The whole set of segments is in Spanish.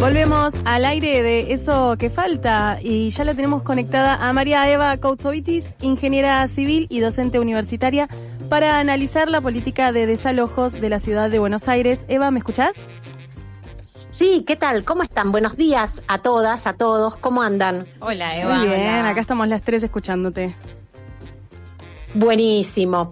Volvemos al aire de eso que falta y ya la tenemos conectada a María Eva Coutsovitis, ingeniera civil y docente universitaria, para analizar la política de desalojos de la ciudad de Buenos Aires. Eva, ¿me escuchás? Sí, ¿qué tal? ¿Cómo están? Buenos días a todas, a todos. ¿Cómo andan? Hola, Eva. Muy bien, hola. Acá estamos las tres escuchándote. Buenísimo.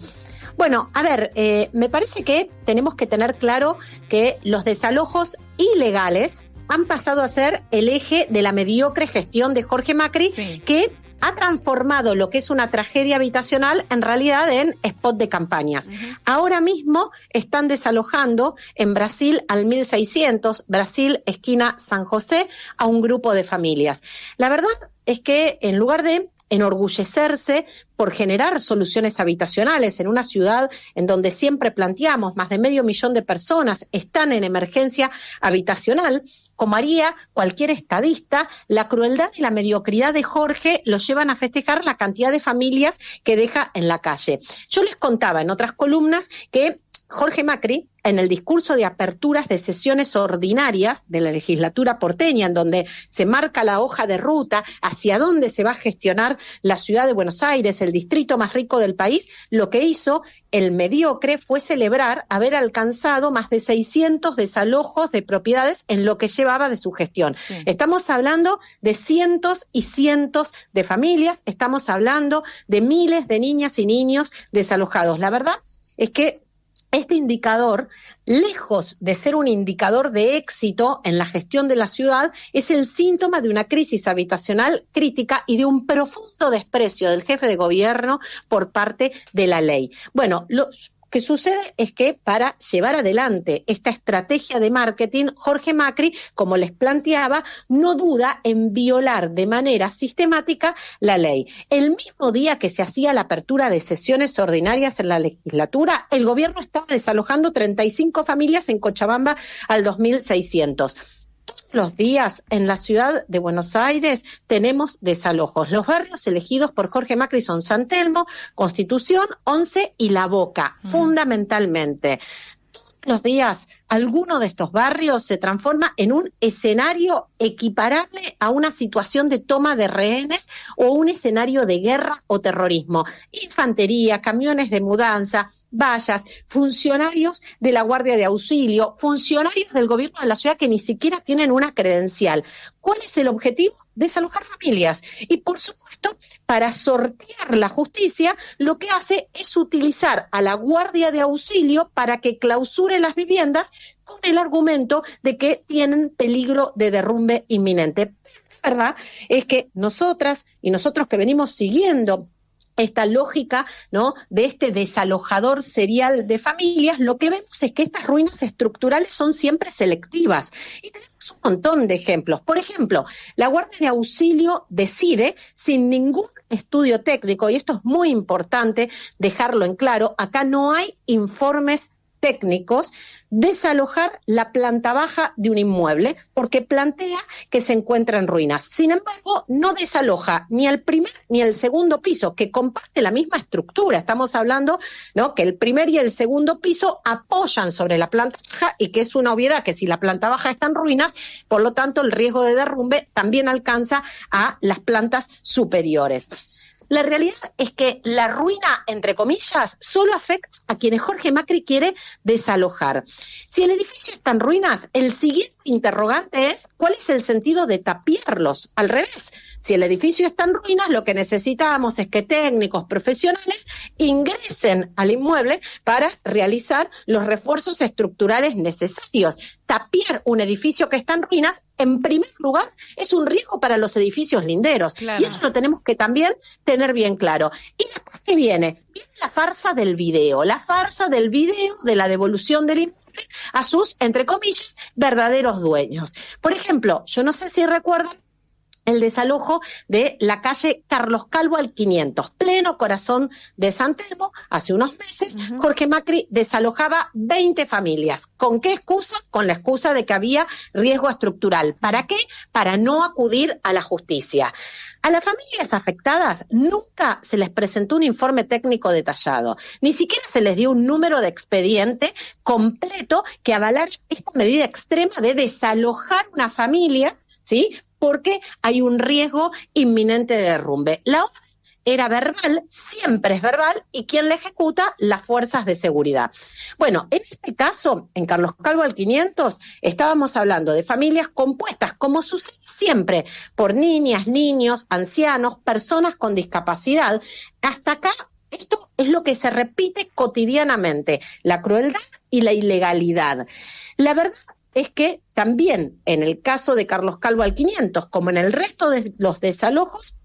Bueno, a ver, me parece que tenemos que tener claro que los desalojos ilegales han pasado a ser el eje de la mediocre gestión de Jorge Macri, sí, que ha transformado lo que es una tragedia habitacional en realidad en spot de campañas. Ahora mismo están desalojando en Brasil al 1600, Brasil, esquina San José, a un grupo de familias. La verdad es que en lugar de enorgullecerse por generar soluciones habitacionales en una ciudad en donde siempre planteamos más de 500.000 de personas están en emergencia habitacional, como haría cualquier estadista, la crueldad y la mediocridad de Jorge los llevan a festejar la cantidad de familias que deja en la calle. Yo les contaba en otras columnas que Jorge Macri, en el discurso de aperturas de sesiones ordinarias de la legislatura porteña, en donde se marca la hoja de ruta hacia dónde se va a gestionar la ciudad de Buenos Aires, el distrito más rico del país, lo que hizo el mediocre fue celebrar haber alcanzado más de 600 desalojos de propiedades en lo que llevaba de su gestión. Sí. Estamos hablando de cientos y cientos de familias, estamos hablando de miles de niñas y niños desalojados. La verdad es que este indicador, lejos de ser un indicador de éxito en la gestión de la ciudad, es el síntoma de una crisis habitacional crítica y de un profundo desprecio del jefe de gobierno por parte de la ley. Bueno, lo que sucede es que para llevar adelante esta estrategia de marketing, Jorge Macri, como les planteaba, no duda en violar de manera sistemática la ley. El mismo día que se hacía la apertura de sesiones ordinarias en la legislatura, el gobierno estaba desalojando 35 familias en Cochabamba al 2600. Todos los días en la ciudad de Buenos Aires tenemos desalojos. Los barrios elegidos por Jorge Macri son San Telmo, Constitución, Once y La Boca, fundamentalmente. Todos los días alguno de estos barrios se transforma en un escenario equiparable a una situación de toma de rehenes o un escenario de guerra o terrorismo. Infantería, camiones de mudanza, vallas, funcionarios de la Guardia de Auxilio, funcionarios del gobierno de la ciudad que ni siquiera tienen una credencial. ¿Cuál es el objetivo? Desalojar familias. Y por supuesto, para sortear la justicia, lo que hace es utilizar a la Guardia de Auxilio para que clausure las viviendas con el argumento de que tienen peligro de derrumbe inminente. La verdad es que nosotras y nosotros que venimos siguiendo esta lógica, ¿no?, de este desalojador serial de familias, lo que vemos es que estas ruinas estructurales son siempre selectivas. Y tenemos un montón de ejemplos. Por ejemplo, la Guardia de Auxilio decide, sin ningún estudio técnico, y esto es muy importante dejarlo en claro, acá no hay informes técnicos, desalojar la planta baja de un inmueble porque plantea que se encuentra en ruinas. Sin embargo, no desaloja ni el primer ni el segundo piso, que comparte la misma estructura. Estamos hablando, ¿no?, que el primer y el segundo piso apoyan sobre la planta baja y que es una obviedad que si la planta baja está en ruinas, por lo tanto el riesgo de derrumbe también alcanza a las plantas superiores. La realidad es que la ruina, entre comillas, solo afecta a quienes Jorge Macri quiere desalojar. Si el edificio está en ruinas, el siguiente interrogante es ¿cuál es el sentido de tapiarlos? Al revés, si el edificio está en ruinas, lo que necesitamos es que técnicos profesionales ingresen al inmueble para realizar los refuerzos estructurales necesarios. Tapiar un edificio que está en ruinas, en primer lugar, es un riesgo para los edificios linderos. Claro. Y eso lo tenemos que también tener bien claro. ¿Y después qué viene? Viene la farsa del video de la devolución del inmueble a sus, entre comillas, verdaderos dueños. Por ejemplo, yo no sé si recuerdan el desalojo de la calle Carlos Calvo al 500, pleno corazón de San Telmo. Hace unos meses, Jorge Macri desalojaba 20 familias. ¿Con qué excusa? Con la excusa de que había riesgo estructural. ¿Para qué? Para no acudir a la justicia. A las familias afectadas nunca se les presentó un informe técnico detallado, ni siquiera se les dio un número de expediente completo que avalara esta medida extrema de desalojar una familia, ¿sí?, porque hay un riesgo inminente de derrumbe. La orden era verbal, siempre es verbal, y quien la ejecuta, las fuerzas de seguridad. Bueno, en este caso, en Carlos Calvo al 500, estábamos hablando de familias compuestas, como sucede siempre, por niñas, niños, ancianos, personas con discapacidad. Hasta acá, esto es lo que se repite cotidianamente, la crueldad y la ilegalidad. La verdad es que también en el caso de Carlos Calvo al 500, como en el resto de los desalojos,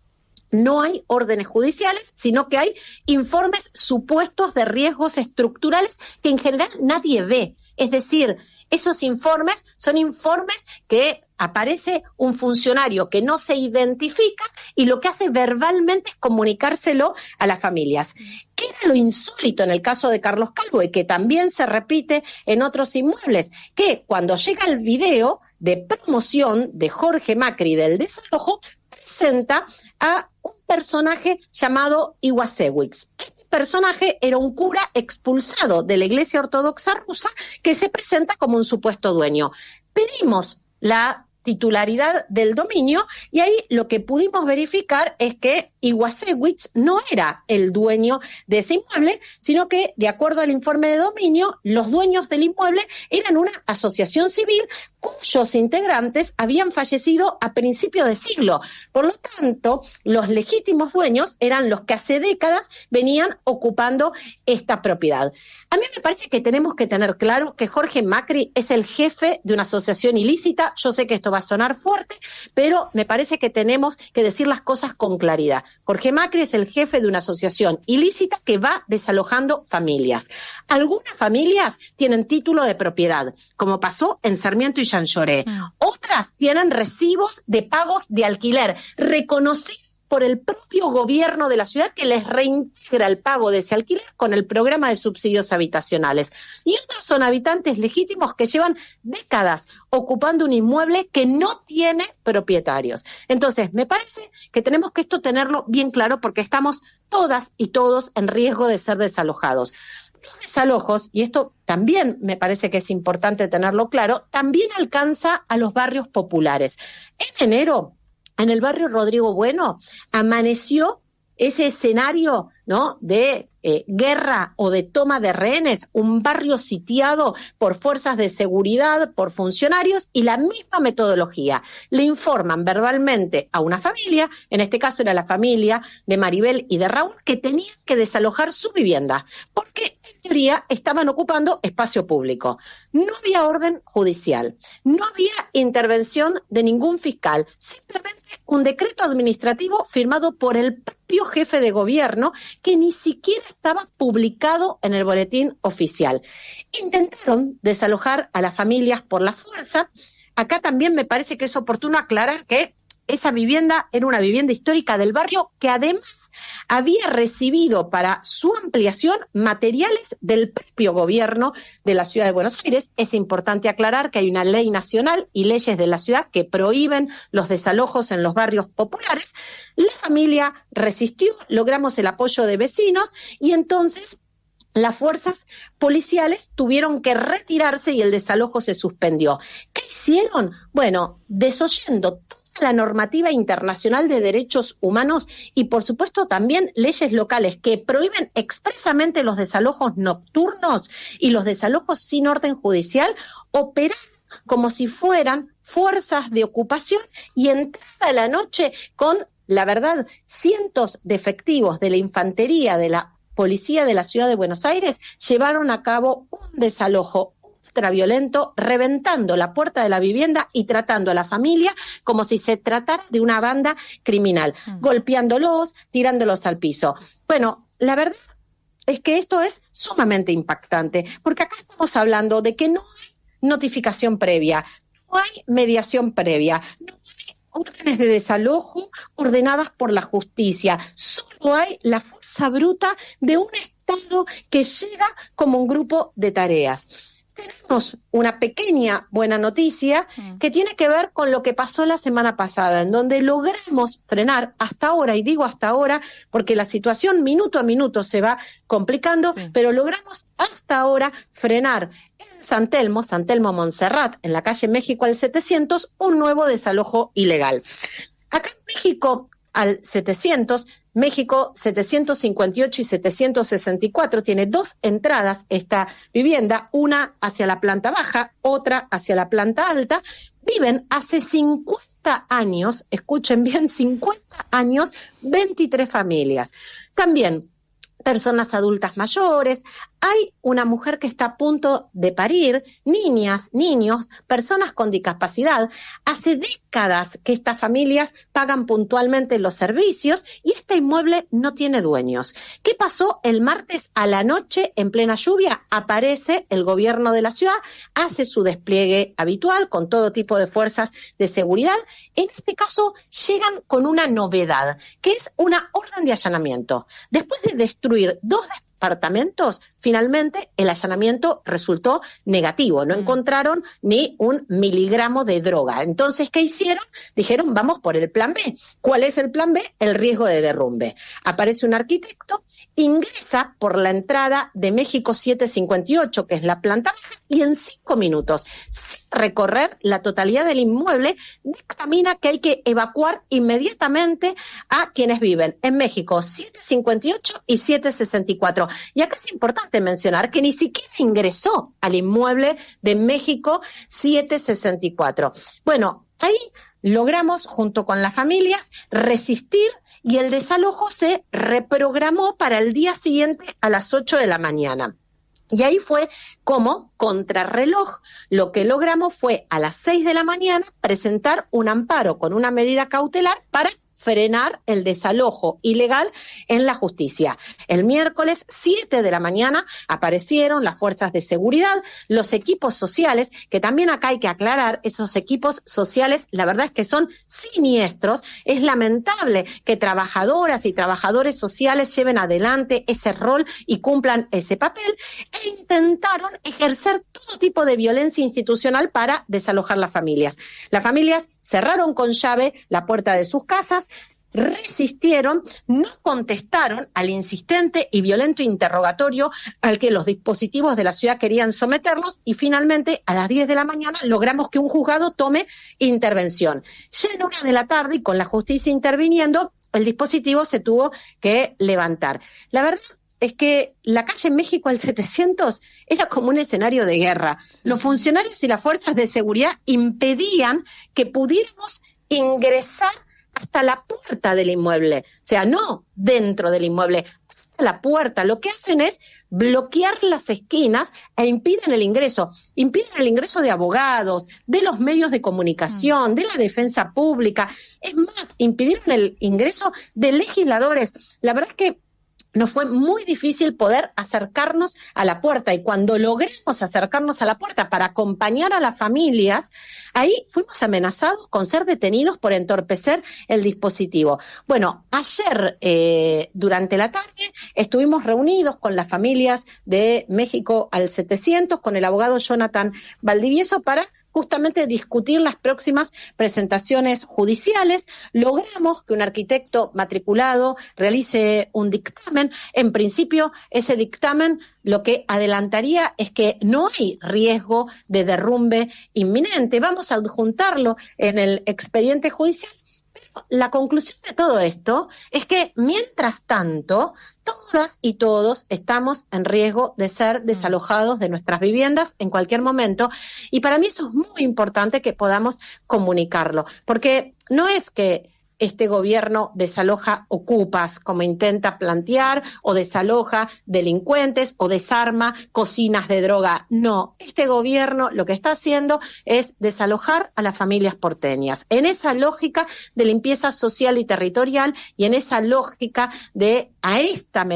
no hay órdenes judiciales, sino que hay informes supuestos de riesgos estructurales que en general nadie ve. Es decir, esos informes son informes que aparece un funcionario que no se identifica y lo que hace verbalmente es comunicárselo a las familias. ¿Qué era lo insólito en el caso de Carlos Calvo y que también se repite en otros inmuebles? Que cuando llega el video de promoción de Jorge Macri del desalojo, presenta a un personaje llamado Iwasewicz. Este personaje era un cura expulsado de la Iglesia Ortodoxa rusa que se presenta como un supuesto dueño. Pedimos la titularidad del dominio y ahí lo que pudimos verificar es que Iwasewicz no era el dueño de ese inmueble, sino que, de acuerdo al informe de dominio, los dueños del inmueble eran una asociación civil cuyos integrantes habían fallecido a principios de siglo. Por lo tanto, los legítimos dueños eran los que hace décadas venían ocupando esta propiedad. A mí me parece que tenemos que tener claro que Jorge Macri es el jefe de una asociación ilícita. Yo sé que esto va a sonar fuerte, pero me parece que tenemos que decir las cosas con claridad. Jorge Macri es el jefe de una asociación ilícita que va desalojando familias. Algunas familias tienen título de propiedad, como pasó en Sarmiento y Chanchoré. Otras tienen recibos de pagos de alquiler reconocidos por el propio gobierno de la ciudad que les reintegra el pago de ese alquiler con el programa de subsidios habitacionales. Y estos son habitantes legítimos que llevan décadas ocupando un inmueble que no tiene propietarios. Entonces, me parece que tenemos que esto tenerlo bien claro porque estamos todas y todos en riesgo de ser desalojados. Los desalojos, y esto también me parece que es importante tenerlo claro, también alcanza a los barrios populares. En enero, en el barrio Rodrigo Bueno, amaneció ese escenario, ¿no?, de guerra o de toma de rehenes, un barrio sitiado por fuerzas de seguridad, por funcionarios, y la misma metodología. Le informan verbalmente a una familia, en este caso era la familia de Maribel y de Raúl, que tenían que desalojar su vivienda, porque en teoría estaban ocupando espacio público. No había orden judicial, no había intervención de ningún fiscal, simplemente un decreto administrativo firmado por el propio jefe de gobierno que ni siquiera estaba publicado en el boletín oficial. Intentaron desalojar a las familias por la fuerza. Acá también me parece que es oportuno aclarar que esa vivienda era una vivienda histórica del barrio que además había recibido para su ampliación materiales del propio gobierno de la ciudad de Buenos Aires. Es importante aclarar que hay una ley nacional y leyes de la ciudad que prohíben los desalojos en los barrios populares. La familia resistió, logramos el apoyo de vecinos y entonces las fuerzas policiales tuvieron que retirarse y el desalojo se suspendió. ¿Qué hicieron? Bueno, desoyendo toda la normativa internacional de derechos humanos y, por supuesto, también leyes locales que prohíben expresamente los desalojos nocturnos y los desalojos sin orden judicial, operaron como si fueran fuerzas de ocupación y entrada la noche con, la verdad, cientos de efectivos de la infantería de la Policía de la Ciudad de Buenos Aires llevaron a cabo un desalojo ultraviolento, reventando la puerta de la vivienda y tratando a la familia como si se tratara de una banda criminal, golpeándolos, tirándolos al piso. Bueno, la verdad es que esto es sumamente impactante, porque acá estamos hablando de que no hay notificación previa, no hay mediación previa, no hay órdenes de desalojo ordenadas por la justicia. Solo hay la fuerza bruta de un Estado que llega como un grupo de tareas. Tenemos una pequeña buena noticia que tiene que ver con lo que pasó la semana pasada, en donde logramos frenar hasta ahora, y digo hasta ahora porque la situación minuto a minuto se va complicando, pero logramos hasta ahora frenar en San Telmo Montserrat, en la calle México al 700, un nuevo desalojo ilegal. Acá en México al 700, México 758 y 764, tiene dos entradas esta vivienda, una hacia la planta baja, otra hacia la planta alta. Viven hace 50 años, escuchen bien, 50 años, 23 familias. También personas adultas mayores, hay una mujer que está a punto de parir, niñas, niños, personas con discapacidad. Hace décadas que estas familias pagan puntualmente los servicios y este inmueble no tiene dueños. ¿Qué pasó el martes a la noche en plena lluvia? Aparece el gobierno de la ciudad, hace su despliegue habitual con todo tipo de fuerzas de seguridad. En este caso llegan con una novedad, que es una orden de allanamiento. Después de destruir 2 departamentos, finalmente el allanamiento resultó negativo, no encontraron ni 1 miligramo de droga. Entonces, ¿qué hicieron? Dijeron, vamos por el plan B. ¿Cuál es el plan B? El riesgo de derrumbe. Aparece un arquitecto, ingresa por la entrada de México 758, que es la planta baja, y en 5 minutos, sin recorrer la totalidad del inmueble, dictamina que hay que evacuar inmediatamente a quienes viven en México 758 y 764. Y acá es importante mencionar que ni siquiera ingresó al inmueble de México 764. Bueno, ahí logramos, junto con las familias, resistir y el desalojo se reprogramó para el día siguiente a las 8 de la mañana. Y ahí fue como contrarreloj. Lo que logramos fue a las 6 de la mañana presentar un amparo con una medida cautelar para frenar el desalojo ilegal en la justicia. El miércoles 7 de la mañana aparecieron las fuerzas de seguridad, los equipos sociales, que también acá hay que aclarar, esos equipos sociales la verdad es que son siniestros. Es lamentable que trabajadoras y trabajadores sociales lleven adelante ese rol y cumplan ese papel, e intentaron ejercer todo tipo de violencia institucional para desalojar las familias. Las familias cerraron con llave la puerta de sus casas, resistieron, no contestaron al insistente y violento interrogatorio al que los dispositivos de la ciudad querían someterlos, y finalmente a las 10 de la mañana logramos que un juzgado tome intervención. Ya en 1 de la tarde, y con la justicia interviniendo, el dispositivo se tuvo que levantar. La verdad es que la calle México al 700 era como un escenario de guerra. Los funcionarios y las fuerzas de seguridad impedían que pudiéramos ingresar hasta la puerta del inmueble, o sea, no dentro del inmueble, hasta la puerta. Lo que hacen es bloquear las esquinas e impiden el ingreso de abogados, de los medios de comunicación, de la defensa pública. Es más, impidieron el ingreso de legisladores. La verdad es que nos fue muy difícil poder acercarnos a la puerta, y cuando logramos acercarnos a la puerta para acompañar a las familias, ahí fuimos amenazados con ser detenidos por entorpecer el dispositivo. Bueno, ayer durante la tarde estuvimos reunidos con las familias de México al 700, con el abogado Jonathan Valdivieso, para justamente discutir las próximas presentaciones judiciales. Logramos que un arquitecto matriculado realice un dictamen. En principio, ese dictamen lo que adelantaría es que no hay riesgo de derrumbe inminente. Vamos a adjuntarlo en el expediente judicial. La conclusión de todo esto es que, mientras tanto, todas y todos estamos en riesgo de ser desalojados de nuestras viviendas en cualquier momento, y para mí eso es muy importante que podamos comunicarlo, porque no es que este gobierno desaloja ocupas, como intenta plantear, o desaloja delincuentes, o desarma cocinas de droga. No, este gobierno lo que está haciendo es desalojar a las familias porteñas, en esa lógica de limpieza social y territorial, y en esa lógica de, a esta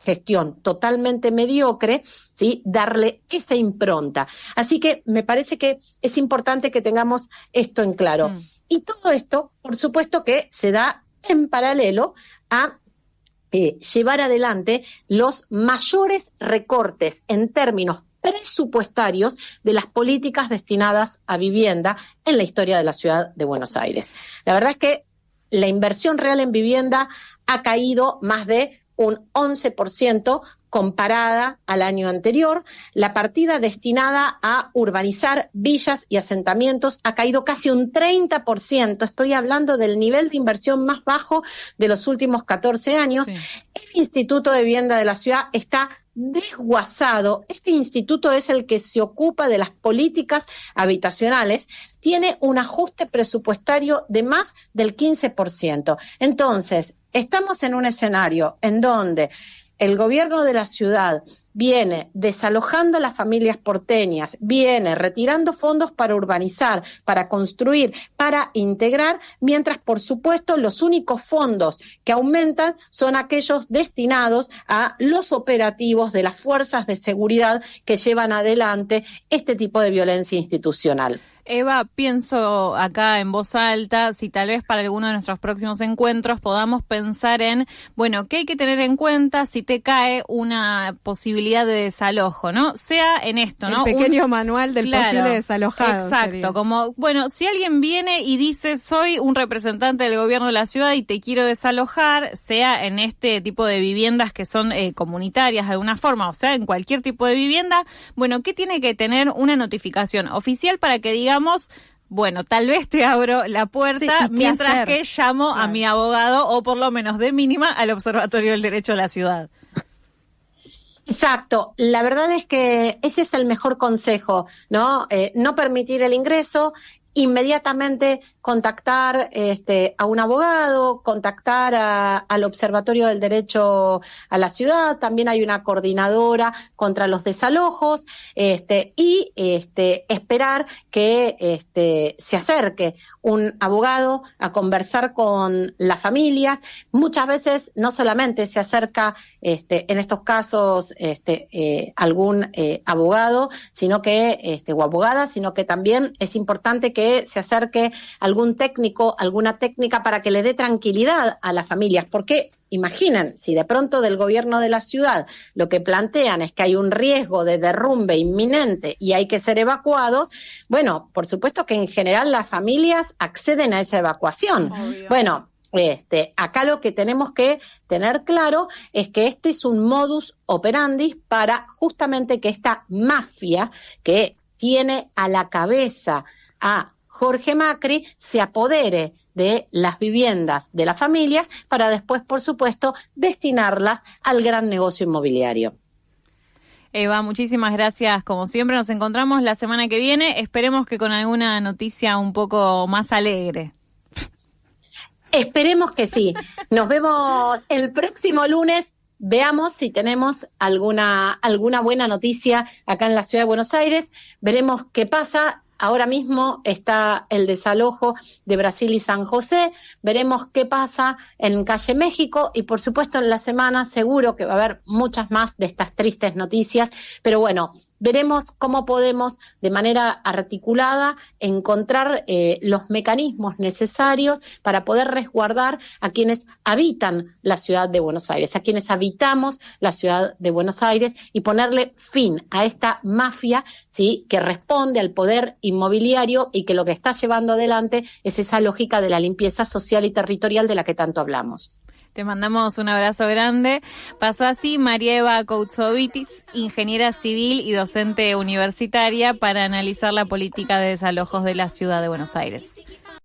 gestión totalmente mediocre, ¿sí? Darle esa impronta. Así que me parece que es importante que tengamos esto en claro. Y todo esto, por supuesto que se da en paralelo a llevar adelante los mayores recortes en términos presupuestarios de las políticas destinadas a vivienda en la historia de la ciudad de Buenos Aires. La verdad es que la inversión real en vivienda ha caído más de un 11% comparada al año anterior. La partida destinada a urbanizar villas y asentamientos ha caído casi un 30%. Estoy hablando del nivel de inversión más bajo de los últimos 14 años. Sí. El Instituto de Vivienda de la Ciudad está desguazado. Este instituto es el que se ocupa de las políticas habitacionales, tiene un ajuste presupuestario de más del 15%. Entonces, estamos en un escenario en donde el gobierno de la ciudad viene desalojando a las familias porteñas, viene retirando fondos para urbanizar, para construir, para integrar, mientras, por supuesto, los únicos fondos que aumentan son aquellos destinados a los operativos de las fuerzas de seguridad que llevan adelante este tipo de violencia institucional. Eva, pienso acá en voz alta, si tal vez para alguno de nuestros próximos encuentros podamos pensar en, bueno, ¿qué hay que tener en cuenta si te cae una posibilidad de desalojo, ¿no? Sea en esto, ¿no? El pequeño manual del posible desalojado. Exacto, sería. Como, bueno, si alguien viene y dice, soy un representante del gobierno de la ciudad y te quiero desalojar, sea en este tipo de viviendas que son comunitarias de alguna forma, o sea, en cualquier tipo de vivienda, bueno, ¿qué tiene que tener una notificación oficial para que diga, bueno, tal vez te abro la puerta mientras que llamo a mi abogado o por lo menos de mínima al Observatorio del Derecho a la Ciudad? Exacto, la verdad es que ese es el mejor consejo, ¿no? No permitir el ingreso, inmediatamente contactar a un abogado, contactar al Observatorio del Derecho a la Ciudad. También hay una coordinadora contra los desalojos, y esperar que se acerque un abogado a conversar con las familias. Muchas veces no solamente se acerca en estos casos algún abogado, sino que o abogada, sino que también es importante que se acerque algún técnico, alguna técnica para que le dé tranquilidad a las familias, porque imaginen, si de pronto del gobierno de la ciudad lo que plantean es que hay un riesgo de derrumbe inminente y hay que ser evacuados, bueno, por supuesto que en general las familias acceden a esa evacuación. Obvio. Bueno, acá lo que tenemos que tener claro es que este es un modus operandi para justamente que esta mafia que tiene a la cabeza a Jorge Macri se apodere de las viviendas de las familias para después, por supuesto, destinarlas al gran negocio inmobiliario. Eva, muchísimas gracias. Como siempre, nos encontramos la semana que viene. Esperemos que con alguna noticia un poco más alegre. Esperemos que sí. Nos vemos el próximo lunes. Veamos si tenemos alguna buena noticia acá en la ciudad de Buenos Aires. Veremos qué pasa. Ahora mismo está el desalojo de Brasil y San José, veremos qué pasa en Calle México y por supuesto en la semana seguro que va a haber muchas más de estas tristes noticias, pero bueno, veremos cómo podemos de manera articulada encontrar los mecanismos necesarios para poder resguardar a quienes habitan la ciudad de Buenos Aires, a quienes habitamos la ciudad de Buenos Aires y ponerle fin a esta mafia, ¿sí?, que responde al poder inmobiliario y que lo que está llevando adelante es esa lógica de la limpieza social y territorial de la que tanto hablamos. Te mandamos un abrazo grande. Pasó así María Eva Koutsovitis, ingeniera civil y docente universitaria, para analizar la política de desalojos de la ciudad de Buenos Aires.